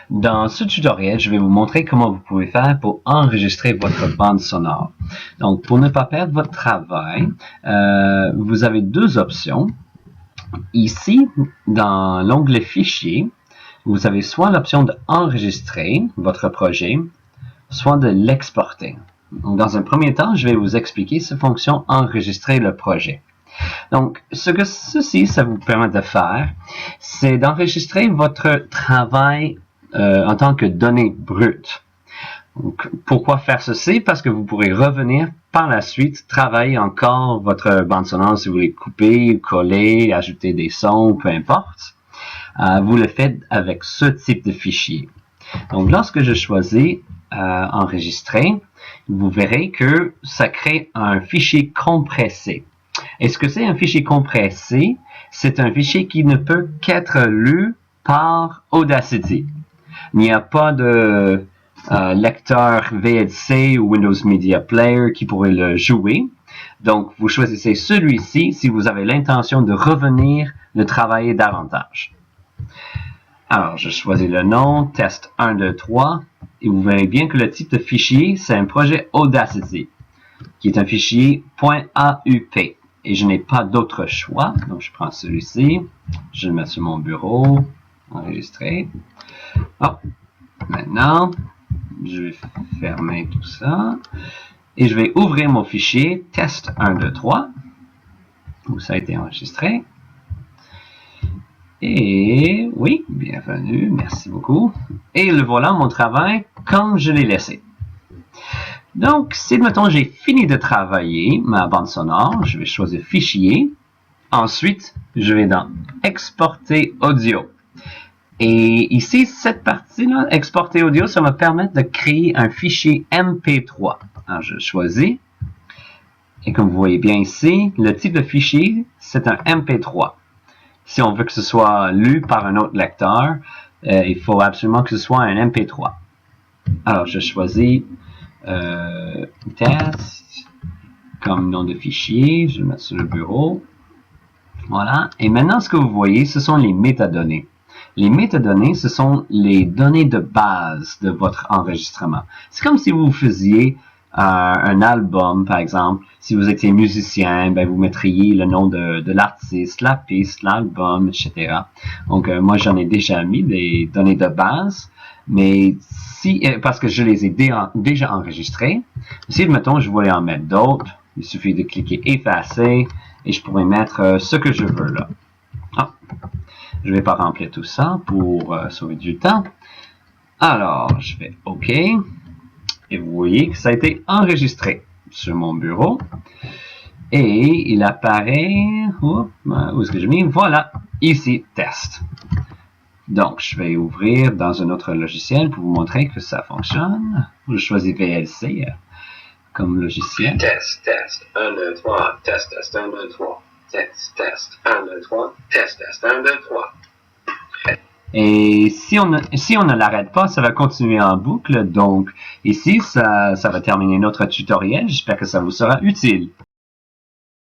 Dans ce tutoriel, je vais vous montrer comment vous pouvez faire pour enregistrer votre bande sonore. Donc, pour ne pas perdre votre travail, vous avez deux options. Ici, dans l'onglet Fichier, vous avez soit l'option d'enregistrer votre projet, soit de l'exporter. Dans un premier temps, je vais vous expliquer cette fonction enregistrer le projet. Donc, ce que ça vous permet de faire, c'est d'enregistrer votre travail en tant que données brutes. Donc, pourquoi faire ceci? Parce que vous pourrez revenir par la suite, travailler encore votre bande sonore si vous voulez couper, coller, ajouter des sons, peu importe. Vous le faites avec ce type de fichier. Donc, lorsque je choisis enregistrer, vous verrez que ça crée un fichier compressé. Et ce que c'est un fichier compressé? C'est un fichier qui ne peut qu'être lu par Audacity. Il n'y a pas de lecteur VLC ou Windows Media Player qui pourrait le jouer. Donc, vous choisissez celui-ci si vous avez l'intention de revenir le travailler davantage. Alors, je choisis le nom, test 1, 2, 3, et vous verrez bien que le type de fichier, c'est un projet Audacity, qui est un fichier .aup. Et je n'ai pas d'autre choix, donc je prends celui-ci, je le mets sur mon bureau, enregistrer. Oh, maintenant, je vais fermer tout ça, et je vais ouvrir mon fichier test 1, 2, 3, où ça a été enregistré. Et oui, bienvenue, merci beaucoup. Et le voilà mon travail comme je l'ai laissé. Donc, si mettons j'ai fini de travailler ma bande sonore, je vais choisir Fichier. Ensuite, je vais dans Exporter audio. Et ici, cette partie-là, Exporter audio, ça va me permettre de créer un fichier MP3. Alors, je choisis. Et comme vous voyez bien ici, le type de fichier, c'est un MP3. Si on veut que ce soit lu par un autre lecteur, il faut absolument que ce soit un MP3. Alors, je choisis test comme nom de fichier. Je vais le mettre sur le bureau. Voilà. Et maintenant, ce que vous voyez, ce sont les métadonnées. Les métadonnées, ce sont les données de base de votre enregistrement. C'est comme si vous faisiez un album, par exemple. Si vous étiez musicien, ben vous mettriez le nom de l'artiste, la piste, l'album, etc. Donc, moi, j'en ai déjà mis des données de base, mais parce que je les ai déjà enregistrées. Si, mettons, je voulais en mettre d'autres, il suffit de cliquer effacer et je pourrais mettre ce que je veux là. Ah, je ne vais pas remplir tout ça pour sauver du temps. Alors, je fais OK. Et vous voyez que ça a été enregistré sur mon bureau. Et il apparaît... où est-ce que j'ai mis? Voilà, ici, test. Donc, je vais ouvrir dans un autre logiciel pour vous montrer que ça fonctionne. Je choisis VLC comme logiciel. Test, 1, 2, 3, test, 1, 2, 3, test, 1, 2, 3, test, 1, 2, 3. Et si on ne l'arrête pas, ça va continuer en boucle. Donc, ici, ça va terminer notre tutoriel. J'espère que ça vous sera utile.